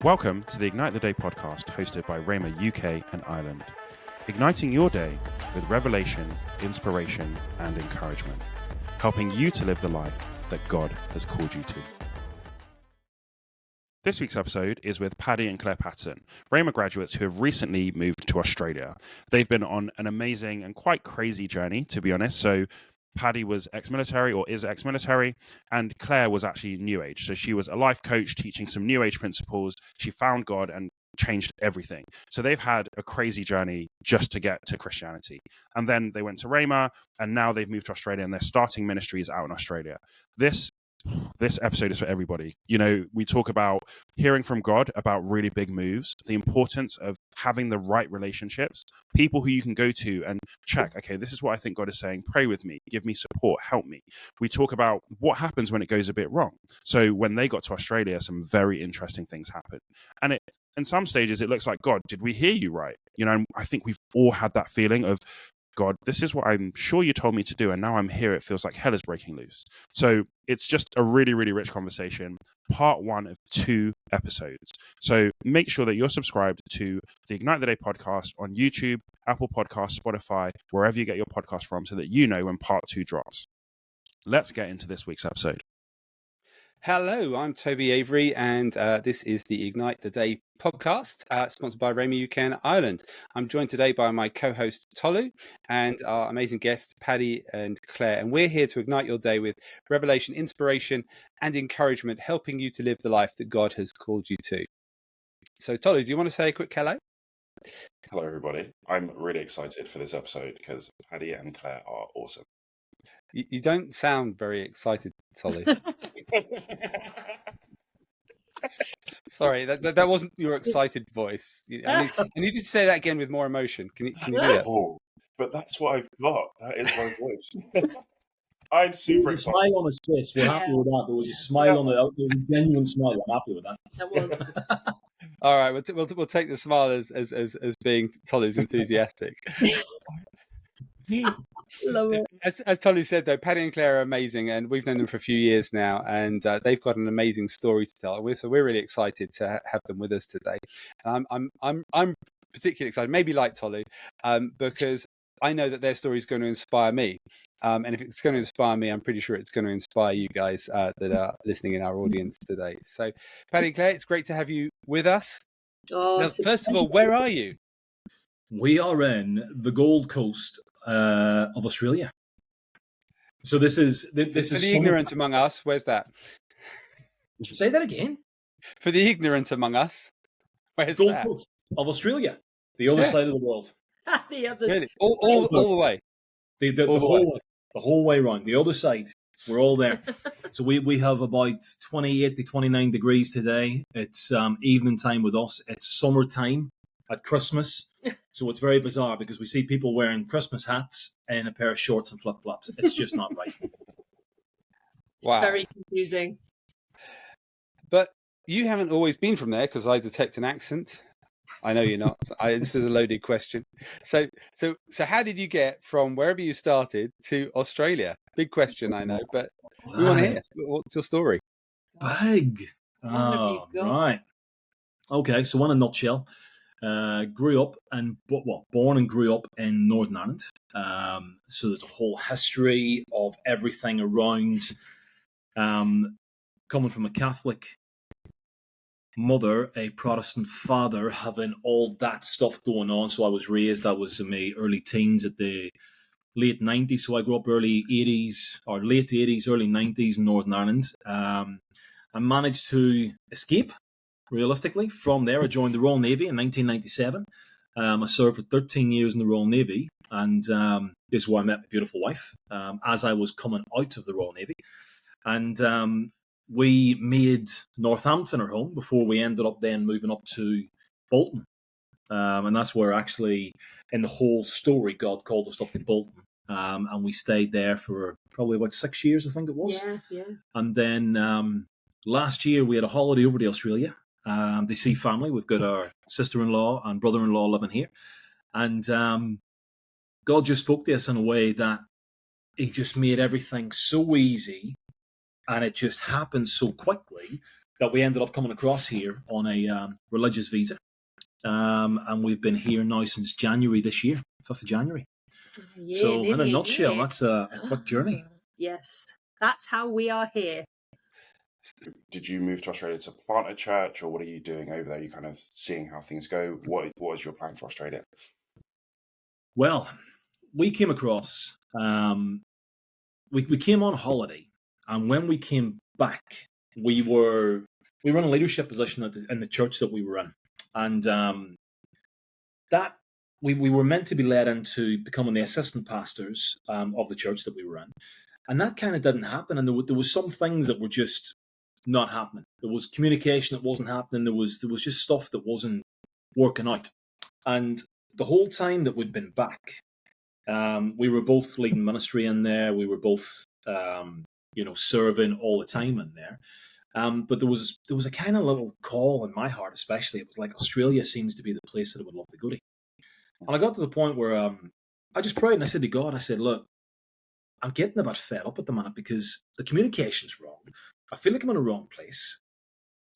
Welcome to the Ignite the Day podcast hosted by RHEMA UK and Ireland. Igniting your day with revelation, inspiration, and encouragement, helping you to live the life that God has called you to. This week's episode is with Paddy and Claire Patterson, RHEMA graduates who have recently moved to Australia. They've been on an amazing and quite crazy journey, to be honest. So Paddy was ex-military or is ex-military, and Claire was actually New Age. So she was a life coach teaching some New Age principles. She found God and changed everything. So they've had a crazy journey just to get to Christianity. And then they went to RHEMA, and now they've moved to Australia and they're starting ministries out in Australia. This episode is for everybody. You know, we talk about hearing from God about really big moves, the importance of having the right relationships, people who you can go to and check, okay, this is what I think God is saying. Pray with me, give me support, help me. We talk about what happens when it goes a bit wrong. So when they got to Australia, some very interesting things happened. And in some stages, it looks like, God, did we hear you right? You know, I think we've all had that feeling of, God, this is what I'm sure you told me to do, and now I'm here. It feels like hell is breaking loose. So it's just a really, really rich conversation, part 1 of 2 episodes. So make sure that you're subscribed to the Ignite the Day podcast on YouTube, Apple Podcasts, Spotify, wherever you get your podcast from, so that you know when part 2 drops. Let's get into this week's episode. Hello, I'm Toby Avery, and this is the Ignite the Day podcast, sponsored by RHEMA UK and Ireland. I'm joined today by my co-host Tolu and our amazing guests Paddy and Claire, and we're here to ignite your day with revelation, inspiration, and encouragement, helping you to live the life that God has called you to. So, Tolu, do you want to say a quick hello? Hello, everybody. I'm really excited for this episode because Paddy and Claire are awesome. You don't sound very excited, Tolu. Sorry, that wasn't your excited voice. I need you to say that again with more emotion. Can you do that? Oh, but that's what I've got. That is my voice. I'm super excited. Smile on his face. We're happy with that. There was a smile on it. There was a genuine smile. I'm happy with that. That was. All right, we'll take the smile as being Tolu's enthusiastic. Love it. As Tolu said, though, Paddy and Claire are amazing, and we've known them for a few years now, and they've got an amazing story to tell. So we're really excited to have them with us today. I'm particularly excited, maybe like Tolu, because I know that their story is going to inspire me, and if it's going to inspire me, I'm pretty sure it's going to inspire you guys that are listening in our audience today. So, Paddy and Claire, it's great to have you with us. Now, first of all, where are you? We are in the Gold Coast of Australia. So this is for the ignorant among us. Where's that? Say that again. For the ignorant among us, where's Gold that? Coast of Australia, the other side of the world. The others. Really? All the way. The whole way around. The other side. We're all there. So we have about 28 to 29 degrees today. It's evening time with us. It's summertime at Christmas. So it's very bizarre because we see people wearing Christmas hats and a pair of shorts and flip-flops. It's just not right. Wow. Very confusing. But you haven't always been from there, because I detect an accent. I know you're not. This is a loaded question. So how did you get from wherever you started to Australia? Big question, I know, but we want to hear. What's your story? Big. What have you got? Right. Okay, so in a nutshell, born and grew up in Northern Ireland. So there's a whole history of everything around coming from a Catholic mother, a Protestant father, having all that stuff going on. So I was in my early teens at the late 90s. So I grew up late 80s, early 90s in Northern Ireland. I managed to escape, realistically, from there. I joined the Royal Navy in 1997. I served for 13 years in the Royal Navy, and this is where I met my beautiful wife as I was coming out of the Royal Navy. And we made Northampton our home before we ended up then moving up to Bolton. And that's where actually, in the whole story, God called us up to Bolton. And we stayed there for probably about 6 years, I think it was. Yeah. And then last year we had a holiday over to Australia to see family. We've got our sister-in-law and brother-in-law living here. And God just spoke to us in a way that He just made everything so easy, and it just happened so quickly that we ended up coming across here on a religious visa. And we've been here now since January this year, 5th of January. So in a nutshell, that's a quick journey. Yes, that's how we are here. Did you move to Australia to plant a church, or what are you doing over there? You kind of seeing how things go. What is your plan for Australia? Well, we came across, we came on holiday, and when we came back, we were in a leadership position in the church that we were in, and that we were meant to be led into becoming the assistant pastors of the church that we were in, and that kind of didn't happen. And there was some things that were just not happening. There was communication that wasn't happening. There was just stuff that wasn't working out. And the whole time that we'd been back, we were both leading ministry in there. We were both, serving all the time in there. But there was a kind of little call in my heart, especially. It was like Australia seems to be the place that I would love to go to. And I got to the point where I just prayed and I said to God, I said, look, I'm getting a bit fed up at the minute because the communication's wrong. I feel like I'm in a wrong place.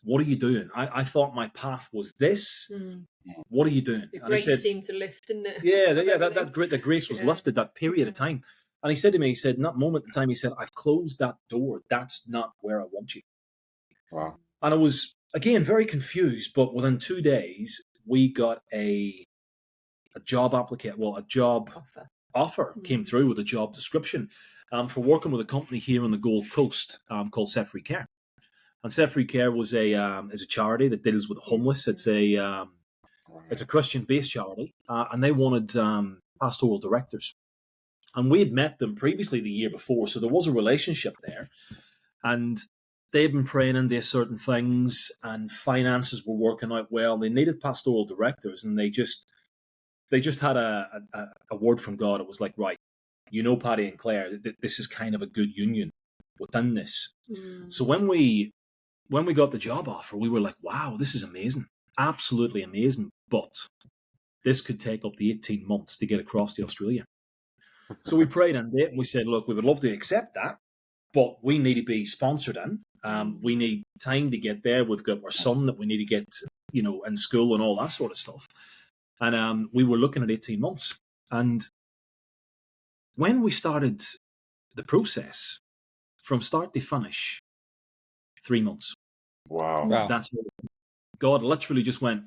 What are you doing? I thought my path was this. What are you doing? The and grace he said, seemed to lift, didn't it? Yeah, the grace was lifted that period of time. And he said to me, he said, in that moment in time, he said, I've closed that door. That's not where I want you. Wow. And I was, again, very confused. But within 2 days, we got a job offer came through with a job description for working with a company here on the Gold Coast called Set Free Care. And Set Free Care is a charity that deals with the homeless. It's a Christian-based charity, and they wanted pastoral directors. And we had met them previously the year before, so there was a relationship there. And they'd been praying into certain things, and finances were working out well. They needed pastoral directors, and they just had a word from God. It was like, right, Paddy and Claire, this is kind of a good union within this. So when we got the job offer, we were like, wow, this is amazing, absolutely amazing. But this could take up to 18 months to get across to Australia. So we prayed on it, and we said, look, we would love to accept that, but we need to be sponsored in. We need time to get there. We've got our son that we need to get, in school and all that sort of stuff. And we were looking at 18 months. And when we started the process, from start to finish, 3 months. Wow. That's it. God literally just went,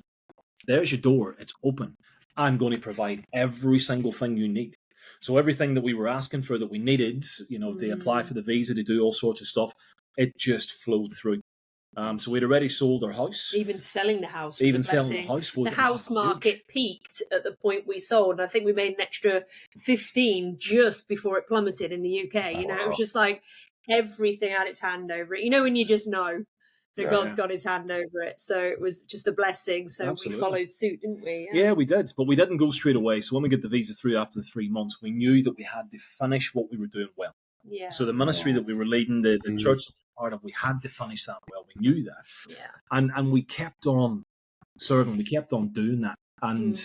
there's your door. It's open. I'm going to provide every single thing you need. So everything that we were asking for that we needed, to apply for the visa, to do all sorts of stuff, it just flowed through. So we'd already sold our house. Even selling the house was a blessing. Selling the house was the house market peaked at the point we sold. And I think we made an extra 15 just before it plummeted in the UK. It was just like everything had its hand over it. When you just know that God's got his hand over it. So it was just a blessing. So we followed suit, didn't we? Yeah, we did. But we didn't go straight away. So when we got the visa through after the 3 months, we knew that we had to finish what we were doing well. Yeah. So the ministry that we were leading, the church part of, we had to finish that well. We knew that. Yeah. And we kept on serving. We kept on doing that. And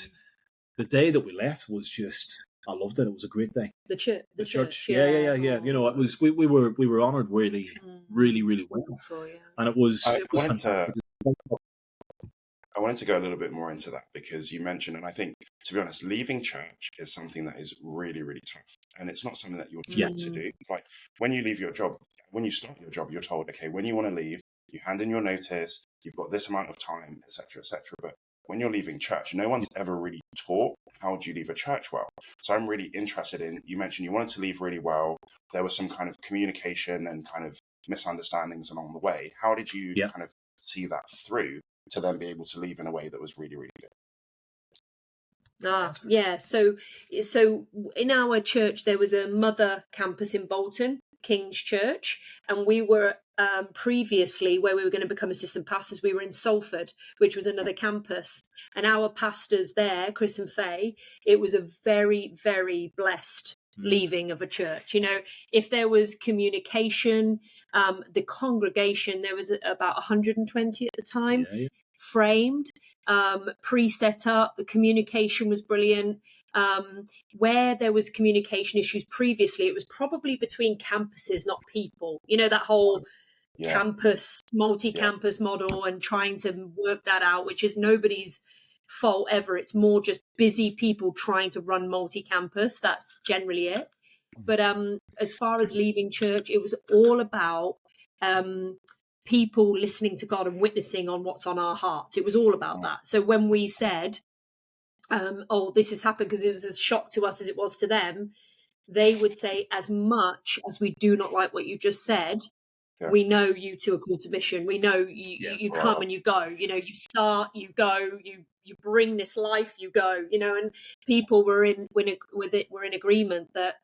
the day that we left was just, I loved it. It was a great day. The church. Yeah. It was. We were honoured really, really, really well. And it was fantastic. I wanted to go a little bit more into that because you mentioned, and I think, to be honest, leaving church is something that is really, really tough. And it's not something that you're taught to do. Like when you leave your job, when you start your job, you're told, okay, when you want to leave, you hand in your notice, you've got this amount of time, etc., etc. But when you're leaving church, no one's ever really taught how do you leave a church well. So I'm really interested in, you mentioned you wanted to leave really well. There was some kind of communication and kind of misunderstandings along the way. How did you kind of see that through to then be able to leave in a way that was really, really good? So in our church, there was a mother campus in Bolton, King's Church, and we were previously, where we were going to become assistant pastors, we were in Salford, which was another campus. And our pastors there, Chris and Faye, it was a very, very blessed leaving of a church. If there was communication, the congregation, there was about 120 at the time, framed, pre-set up, the communication was brilliant. Where there was communication issues previously, it was probably between campuses, not people. That whole campus, multi-campus model and trying to work that out, which is nobody's fault ever. It's more just busy people trying to run multi-campus. That's generally it. But as far as leaving church, it was all about people listening to God and witnessing on what's on our hearts. It was all about that. So when we said, oh, this has happened, because it was as shock to us as it was to them, they would say, as much as we do not like what you just said, we know you two are called to mission. We know you come and you go. You know, you start, you go, you bring this life, you go. You know, and people were in agreement that,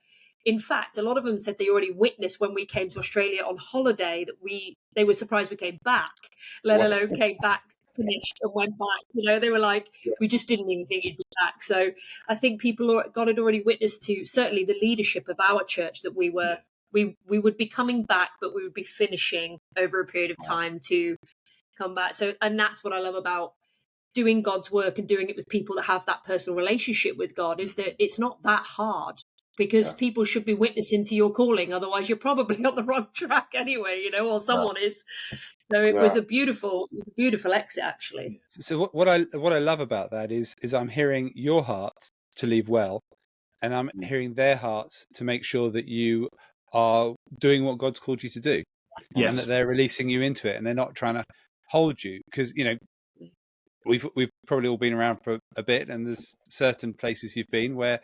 in fact, a lot of them said they already witnessed when we came to Australia on holiday that they were surprised we came back, let alone came back, finished and went back. You know, they were like, we just didn't even think you'd be back. So I think God had already witnessed to certainly the leadership of our church that we would be coming back, but we would be finishing over a period of time to come back. So, and that's what I love about doing God's work and doing it with people that have that personal relationship with God, is that it's not that hard, because people should be witnessing to your calling. Otherwise, you're probably on the wrong track anyway, you know, or someone is. So it was a beautiful exit, actually. So what I love about that is I'm hearing your heart to leave well, and I'm hearing their hearts to make sure that you are doing what God's called you to do. Yes. And that they're releasing you into it, and they're not trying to hold you, because, you know, we've probably all been around for a bit, and there's certain places you've been where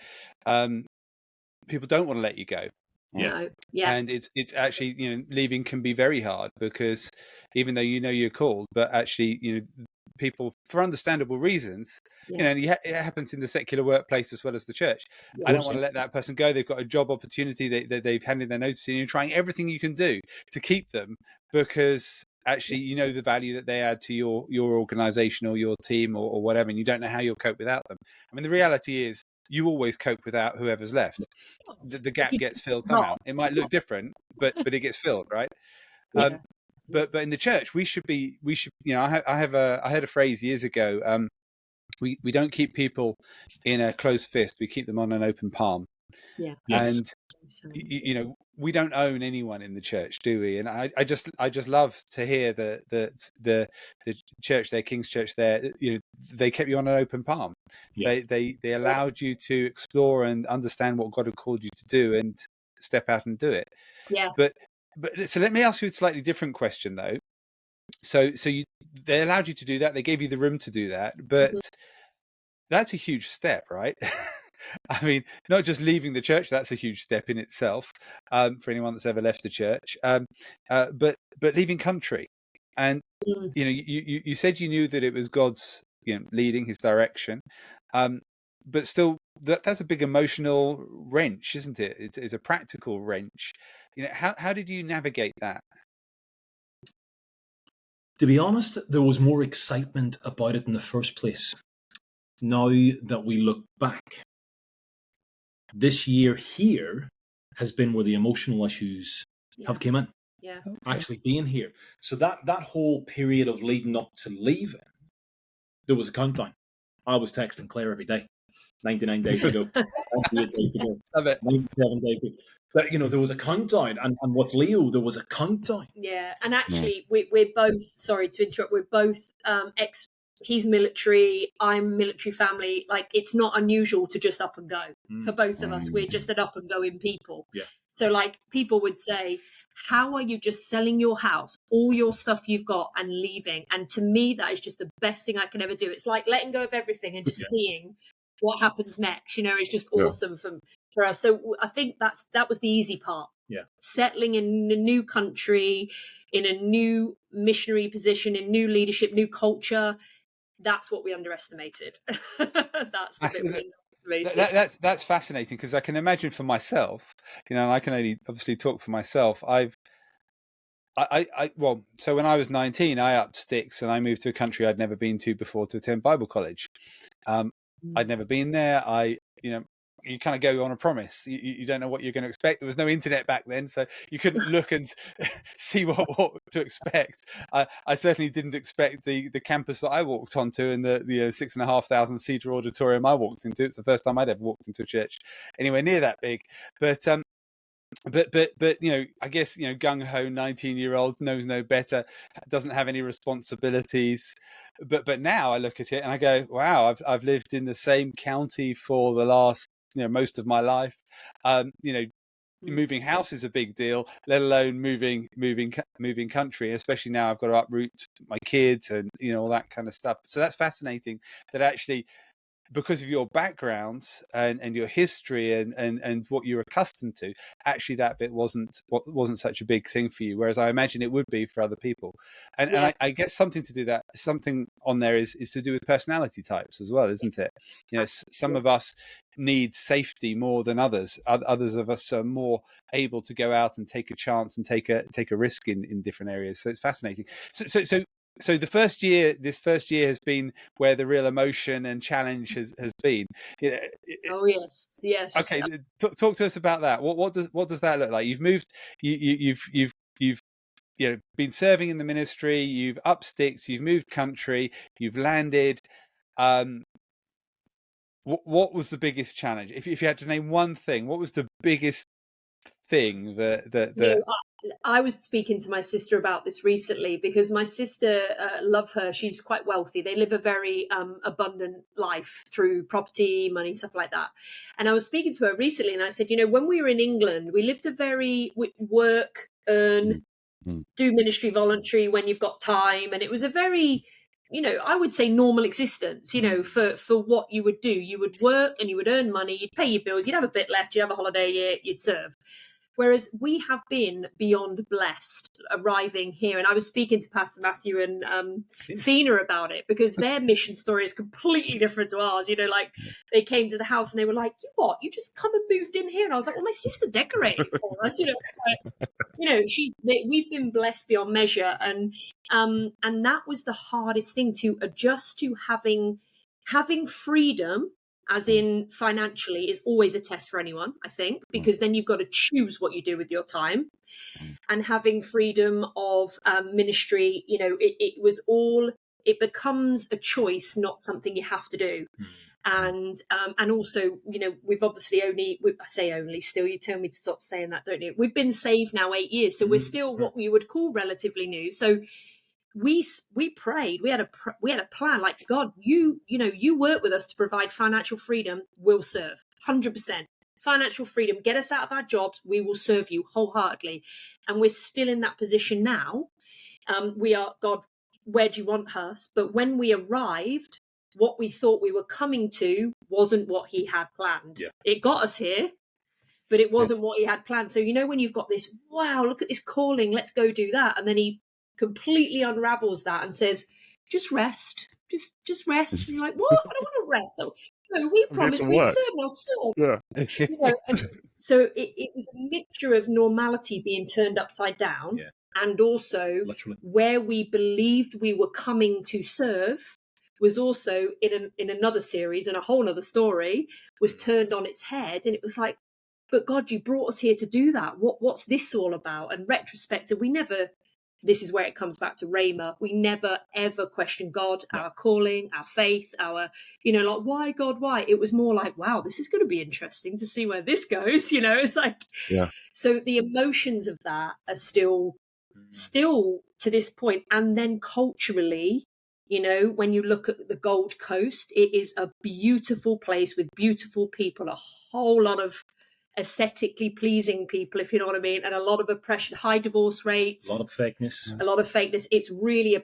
people don't want to let you go. And it's actually, you know, leaving can be very hard, because even though you know you're called, but actually, you know, people, for understandable reasons, you know, it happens in the secular workplace as well as the church. I don't want to let that person go. They've got a job opportunity, they've handed their notice in. You're trying everything you can do to keep them, because actually, you know, the value that they add to your organization or your team or whatever, and you don't know how you'll cope without them. I mean, the reality is you always cope without whoever's left. The gap gets filled somehow. It might look different, but it gets filled, right? But in the church, we should, you know, I heard a phrase years ago. We don't keep people in a closed fist. We keep them on an open palm. And you know, we don't own anyone in the church, do we? And I just love to hear that the church there, King's Church there, you know, they kept you on an open palm. They allowed you to explore and understand what God had called you to do and step out and do it. But so let me ask you a slightly different question though. So they allowed you to do that. They gave you the room to do that, but that's a huge step, right? I mean, not just leaving the church, that's a huge step in itself, for anyone that's ever left the church, but leaving country. And, you know, you said you knew that it was God's, you know, leading, his direction, but still, that's a big emotional wrench, isn't it? It's a practical wrench. You know, how did you navigate that? To be honest, there was more excitement about it in the first place. Now that we look back, this year here has been where the emotional issues have come in. Actually being here. So that whole period of leading up to leaving, there was a countdown. I was texting Claire every day. 99 days to go. 98 days to go. Love it. 97 days to go. But, you know, there was a countdown. And with Leo, there was a countdown. Yeah. And actually, we're both, sorry to interrupt, we're both he's military, I'm military family. Like, it's not unusual to just up and go for both of us. We're just an up and going people. So, like, people would say, how are you just selling your house, all your stuff you've got, and leaving? And to me, that is just the best thing I can ever do. It's like letting go of everything and just seeing what happens next. You know, it's just awesome for us. So I think that was the easy part. Settling in a new country, in a new missionary position, in new leadership, new culture. That's what we underestimated. That's the bit we underestimated. That's fascinating, because I can imagine for myself, you know, and I can only obviously talk for myself. Well, so when I was 19, I upped sticks and I moved to a country I'd never been to before to attend Bible college. I'd never been there. You kind of go on a promise. You don't know what you're going to expect. There was no internet back then, so you couldn't look and see what to expect. I certainly didn't expect the campus that I walked onto and the 6,500 seater auditorium I walked into. It's the first time I'd ever walked into a church anywhere near that big. But but I guess gung ho 19-year-old knows no better, doesn't have any responsibilities. But now I look at it and I go, wow, I've lived in the same county for the last most of my life. Moving house is a big deal, let alone moving country. Especially now, I've got to uproot my kids and all that kind of stuff. So that's fascinating. That actually, because of your backgrounds and your history and what you're accustomed to, actually that bit wasn't such a big thing for you, whereas I imagine it would be for other people. And I guess something on there is to do with personality types as well, isn't it? Some of us need safety more than others. Others of us are more able to go out and take a chance and take a risk in different areas. So it's fascinating. So this first year has been where the real emotion and challenge has been. Oh yes. Okay, talk to us about that. What does that look like? You've moved. You've been serving in the ministry. You've up sticks. You've moved country. You've landed. What was the biggest challenge? If you had to name one thing, what was the biggest thing that I was speaking to my sister about this recently, because my sister, love her, she's quite wealthy. They live a very abundant life through property, money, stuff like that. And I was speaking to her recently and I said, when we were in England, we lived a very work, earn, do ministry voluntary when you've got time. And it was a very, I would say normal existence, for what you would do. You would work and you would earn money, you'd pay your bills, you'd have a bit left, you'd have a holiday year, you'd serve. Whereas we have been beyond blessed arriving here. And I was speaking to Pastor Matthew and Fina about it, because their mission story is completely different to ours. They came to the house and they were like, what? You just come and moved in here? And I was like, well, my sister decorated for us. We've been blessed beyond measure. And that was the hardest thing, to adjust to having freedom, as in financially, is always a test for anyone, I think, because then you've got to choose what you do with your time. And having freedom of ministry, it becomes a choice, not something you have to do. And also, we've obviously still, you tell me to stop saying that, don't you? We've been saved now 8 years, so we're still what we would call relatively new. So we prayed, we had a plan, like, God, you work with us to provide financial freedom, we'll serve 100%. Financial freedom, get us out of our jobs, we will serve you wholeheartedly. And we're still in that position now. We are, God, where do you want us? But when we arrived, what we thought we were coming to wasn't what he had planned. Yeah. It got us here, but it wasn't what he had planned. So when you've got this, wow, look at this calling, let's go do that, and then he completely unravels that and says, just rest, just rest. And you're like, what? I don't want to rest. No, we promised we'd serve, and I'll serve. Yeah. And so it was a mixture of normality being turned upside down, and also literally where we believed we were coming to serve was also in another series and a whole other story was turned on its head. And it was like, but God, you brought us here to do that. What's this all about? And retrospective, this is where it comes back to RHEMA. We never, ever question God, our calling, our faith, our, why, God, why? It was more like, wow, this is going to be interesting to see where this goes. It's like, so the emotions of that are still to this point. And then culturally, when you look at the Gold Coast, it is a beautiful place with beautiful people, a whole lot of aesthetically pleasing people, if you know what I mean, and a lot of oppression, high divorce rates, a lot of fakeness. It's really an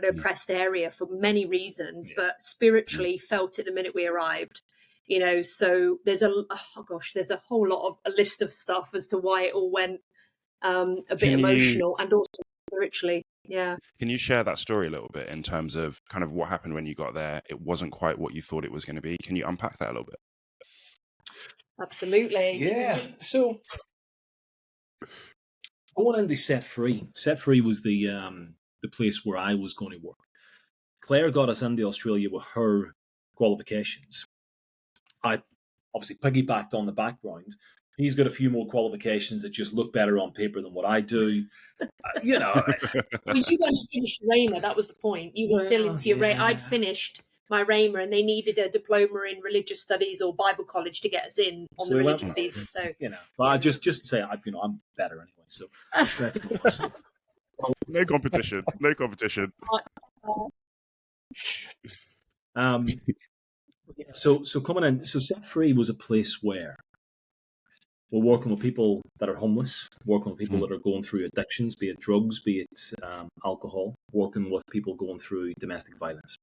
oppressed area for many reasons, but spiritually felt it the minute we arrived. So there's a whole lot of a list of stuff as to why it all went a bit emotional and also spiritually. Yeah. Can you share that story a little bit in terms of kind of what happened when you got there? It wasn't quite what you thought it was going to be. Can you unpack that a little bit? Absolutely. Yeah. So going into Set Free was the place where I was going to work. Claire got us into Australia with her qualifications. I obviously piggybacked on the background. He's got a few more qualifications that just look better on paper than what I do. Well, you hadn't finished RHEMA, that was the point. You were still into your RHEMA. I'd finished my RHEMA, and they needed a diploma in religious studies or Bible college to get us in on So the we went- religious visa. So but I just to say, I'm better anyway. So No competition. No competition. So coming in, so Set Free was a place where we're working with people that are homeless, working with people that are going through addictions, be it drugs, be it alcohol, working with people going through domestic violence.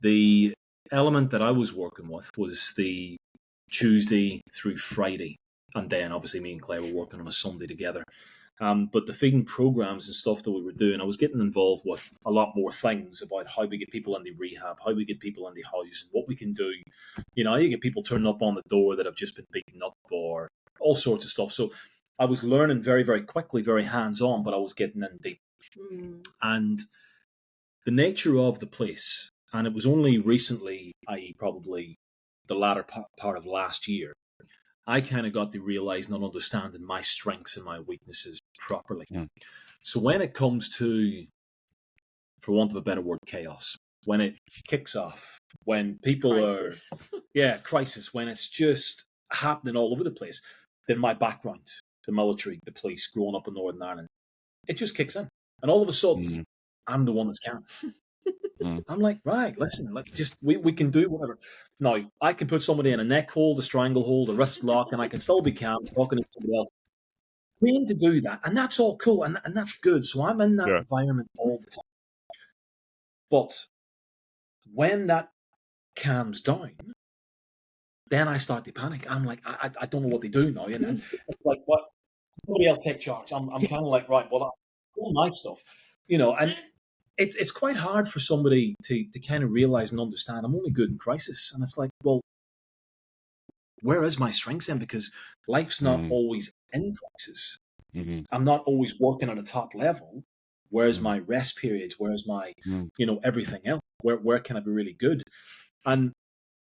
The element that I was working with was the Tuesday through Friday, and then obviously me and Claire were working on a Sunday together. But the feeding programs and stuff that we were doing, I was getting involved with a lot more things about how we get people into rehab, how we get people into housing, what we can do. You get people turning up on the door that have just been beaten up or all sorts of stuff. So I was learning very, very quickly, very hands-on, but I was getting in deep. And the nature of the place, and it was only recently, i.e. probably the latter part of last year, I kind of got to realising and understanding my strengths and my weaknesses properly. So when it comes to, for want of a better word, chaos, when it kicks off, when people crisis. Crisis, when it's just happening all over the place, then my background, the military, the police, growing up in Northern Ireland, it just kicks in. And all of a sudden, I'm the one that's calm. I'm like, right, listen, we can do whatever. Now, I can put somebody in a neck hold, a strangle hold, a wrist lock, and I can still be calm talking to somebody else. Trained to do that, and that's all cool, and that's good. So I'm in that environment all the time. But when that calms down, then I start to panic. I'm like, I don't know what they do now. And it's like, what? Somebody else take charge. I'm kind of like, right, well, all my stuff, and it's quite hard for somebody to kind of realize and understand I'm only good in crisis. And it's like, well, where is my strengths then? Because life's not always in crisis. I'm not always working at a top level. Where's my rest periods? Where's my, everything else? Where can I be really good? And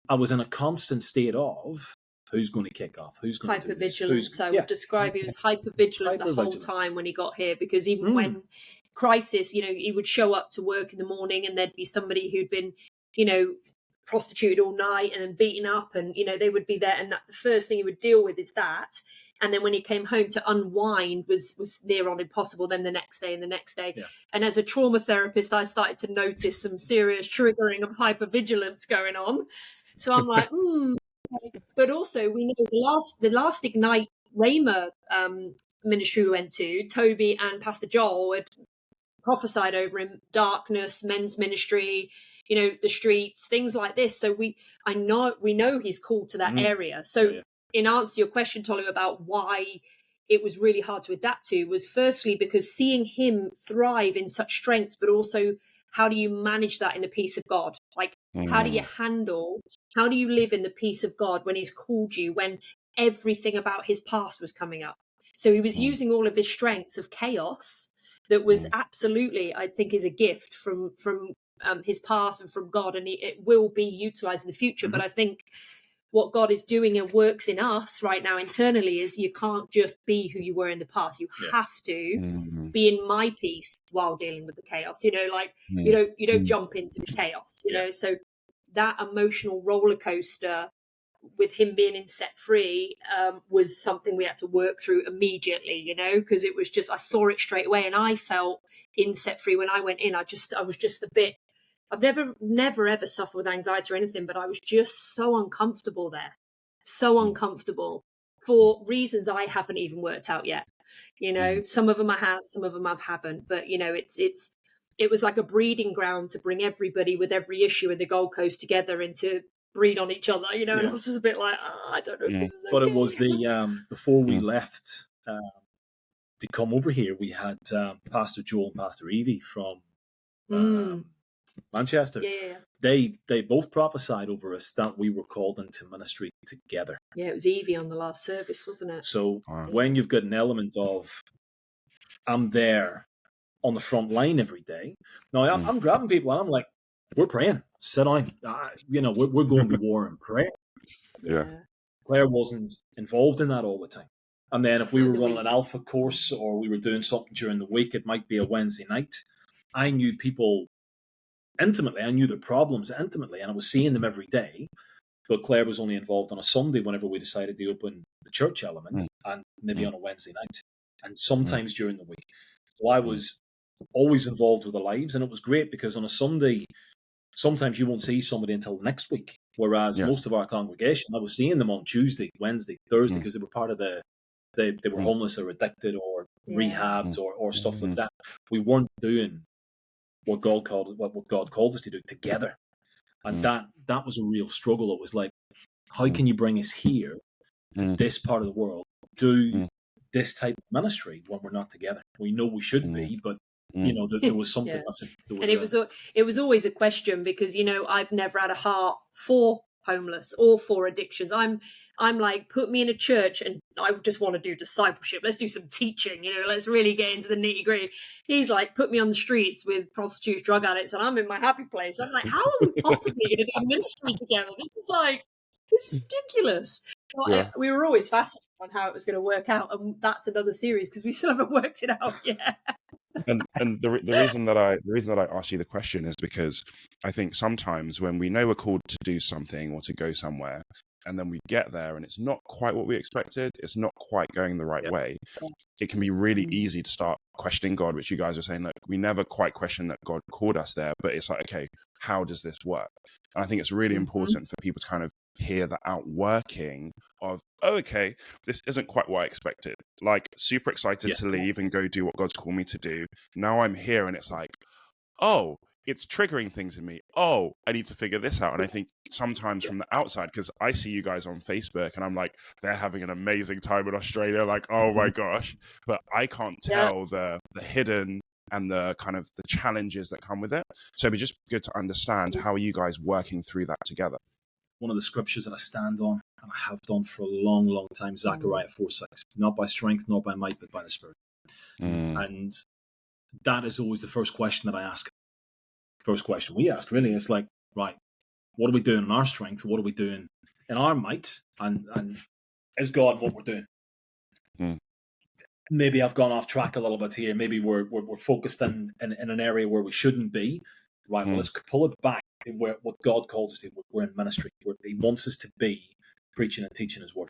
I was in a constant state of who's going to kick off, who's going to do this? Hypervigilance. I would describe he was hypervigilant the whole time when he got here, because even when crisis, he would show up to work in the morning and there'd be somebody who'd been, prostituted all night and then beaten up, and they would be there, and the first thing he would deal with is that. And then when he came home, to unwind was near on impossible. Then the next day and the next day. Yeah. And as a trauma therapist, I started to notice some serious triggering of hypervigilance going on. So I'm like, But also, we know the last Ignite RHEMA ministry we went to, Toby and Pastor Joel had prophesied over him, darkness, men's ministry, the streets, things like this. So we know he's called to that area. So in answer to your question, Tolu, about why it was really hard to adapt to, was firstly because seeing him thrive in such strengths, but also how do you manage that in the peace of God? Like, how do you live in the peace of God when he's called you, when everything about his past was coming up? So he was using all of his strengths of chaos that was absolutely, I think, is a gift from his past and from God, and it will be utilized in the future. But I think what God is doing and works in us right now internally is you can't just be who you were in the past. You have to be in my peace while dealing with the chaos. You don't jump into the chaos. So that emotional roller coaster with him being in Set Free was something we had to work through immediately. Because it was just, I saw it straight away, and I felt in Set Free when I went in, I was just a bit. I've never ever suffered with anxiety or anything, but I was just so uncomfortable there, so uncomfortable for reasons I haven't even worked out yet. Some of them I have, some of them I haven't, but it was like a breeding ground to bring everybody with every issue in the Gold Coast together and to breed on each other, and I was just a bit like, I don't know if this is okay. But it was the before we left to come over here, we had Pastor Joel and Pastor Evie from Manchester. They both prophesied over us that we were called into ministry together. It was Evie on the last service, wasn't it? So when you've got an element of, I'm there on the front line every day. Now I'm grabbing people and I'm like, we're praying. Sit down. We're going to war and prayer. Claire wasn't involved in that all the time. And then if we were running an alpha course or we were doing something during the week, it might be a Wednesday night. I knew people intimately. I knew their problems intimately, and I was seeing them every day. But Claire was only involved on a Sunday whenever we decided to open the church element, and maybe on a Wednesday night, and sometimes during the week. So I was always involved with their lives, and it was great because on a Sunday, sometimes you won't see somebody until next week. Whereas most of our congregation, I was seeing them on Tuesday, Wednesday, Thursday, because they were part of they were homeless or addicted or rehabbed or stuff like that. We weren't doing what God called us to do together. And that was a real struggle. It was like, how can you bring us here to this part of the world, do this type of ministry when we're not together? We know we should be, but you know, there was something. And it was always a question because, you know, I've never had a heart for homeless or for addictions. I'm like, put me in a church and I just want to do discipleship. Let's do some teaching, you know, let's really get into the nitty gritty. He's like, put me on the streets with prostitutes, drug addicts, and I'm in my happy place. I'm like, how are we possibly going to do ministry together? This is ridiculous. Well, we were always fascinated on how it was going to work out, and that's another series because we still haven't worked it out yet. And the reason that I asked you the question is because I think sometimes when we know we're called to do something or to go somewhere, and then we get there and it's not quite what we expected, it's not quite going the right way, it can be really easy to start questioning God, which you guys are saying, look, we never quite question that God called us there, but it's like, okay, how does this work? And I think it's really important for people to kind of hear the outworking of, oh, okay, this isn't quite what I expected. Like, super excited to leave and go do what God's called me to do. Now I'm here and it's like, oh, it's triggering things in me. Oh, I need to figure this out. And I think sometimes from the outside, because I see you guys on Facebook and I'm like, they're having an amazing time in Australia. Like, oh my gosh. But I can't tell the hidden and the kind of the challenges that come with it. So it'd be just good to understand, how are you guys working through that together? One of the scriptures that I stand on, and I have done for a long, long time, Zechariah 4:6, not by strength nor by might, but by the Spirit. And that is always the first question that I ask. First question we ask, really, is like, right, what are we doing in our strength? What are we doing in our might? And is God what we're doing? Maybe I've gone off track a little bit here. Maybe we're focused in an area where we shouldn't be. Right, well, let's pull it back to what God calls us to. We're in ministry. He wants us to be preaching and teaching His word.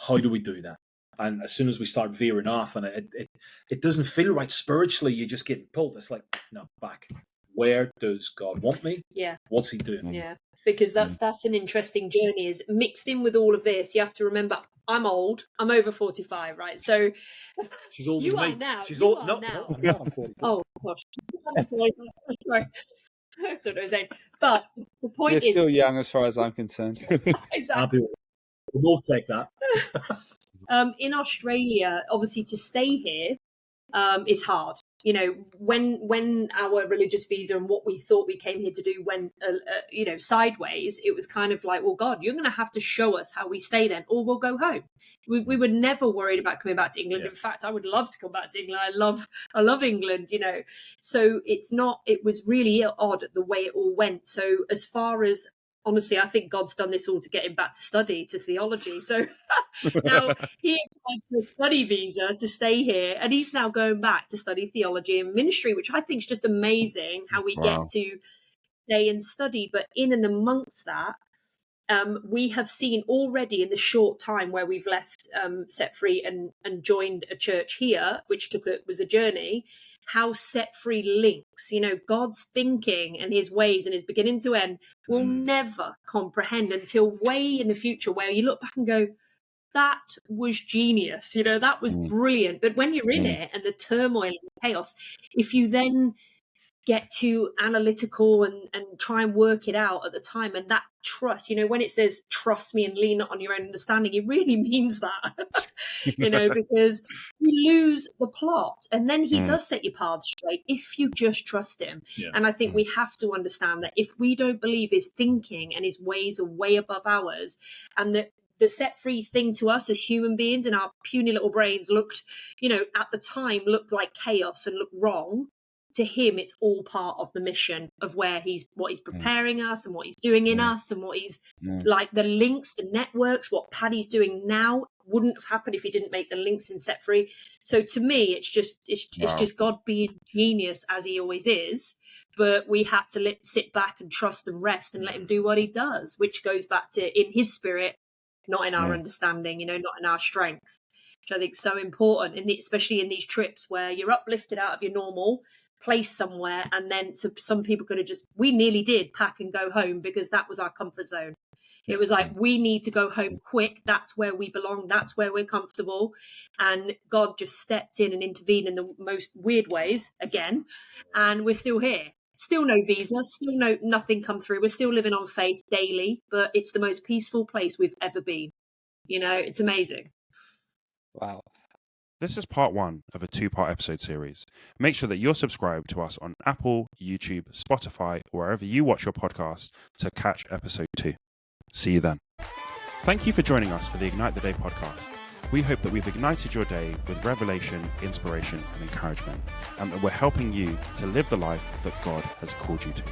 How do we do that? And as soon as we start veering off, and it doesn't feel right spiritually, you just get pulled. It's like, no, back. Where does God want me? Yeah. What's He doing? Yeah. Because that's an interesting journey. Is mixed in with all of this. You have to remember, I'm old. I'm over 45, right? So she's older you than are me. now. She's you old. are No, now. no, I'm not. I'm 44. Oh gosh. Sorry. I don't know what I'm saying. But the point You're is, still young as far as I'm concerned. exactly. We'll both take that. In Australia, obviously, to stay here is hard. You know, when our religious visa and what we thought we came here to do went, you know, sideways, it was kind of like, well, God, you're going to have to show us how we stay then, or we'll go home. We were never worried about coming back to England. In fact, I would love to come back to England. I love England, you know. So it was really odd the way it all went. So as far as, honestly, I think God's done this all to get him back to study, to theology. So now he applied for a study visa to stay here, and he's now going back to study theology and ministry, which I think is just amazing how we get to stay and study. But in and amongst that, we have seen already in the short time where we've left Set Free and joined a church here, which was a journey, how Set Free links, you know, God's thinking and his ways and his beginning to end, we'll never comprehend until way in the future, where you look back and go, that was genius, you know, that was brilliant. But when you're in it and the turmoil and the chaos, if you then get too analytical and try and work it out at the time, and that trust, you know, when it says trust me and lean not on your own understanding, it really means that. You know, because you lose the plot, and then he does set your path straight if you just trust him. And I think we have to understand that if we don't believe his thinking and his ways are way above ours, and that the Set Free thing to us as human beings in our puny little brains looked, you know, at the time looked like chaos and looked wrong, to him, it's all part of the mission of what he's preparing us and what he's doing in us and what he's like the links, the networks, what Paddy's doing now wouldn't have happened if he didn't make the links in Set Free. So to me, it's just God being genius as he always is. But we had to sit back and trust and rest and let him do what he does, which goes back to in his spirit, not in our understanding, not in our strength, which I think is so important, especially in these trips where you're uplifted out of your normal place somewhere. And then some people could have we nearly did pack and go home because that was our comfort zone. It was like, we need to go home quick. That's where we belong. That's where we're comfortable. And God just stepped in and intervened in the most weird ways again. And we're still here. Still no visa, still nothing come through. We're still living on faith daily, but it's the most peaceful place we've ever been. It's amazing. Wow. This is part 1 of a 2-part episode series. Make sure that you're subscribed to us on Apple, YouTube, Spotify, or wherever you watch your podcast to catch episode 2. See you then. Thank you for joining us for the Ignite the Day podcast. We hope that we've ignited your day with revelation, inspiration, and encouragement, and that we're helping you to live the life that God has called you to.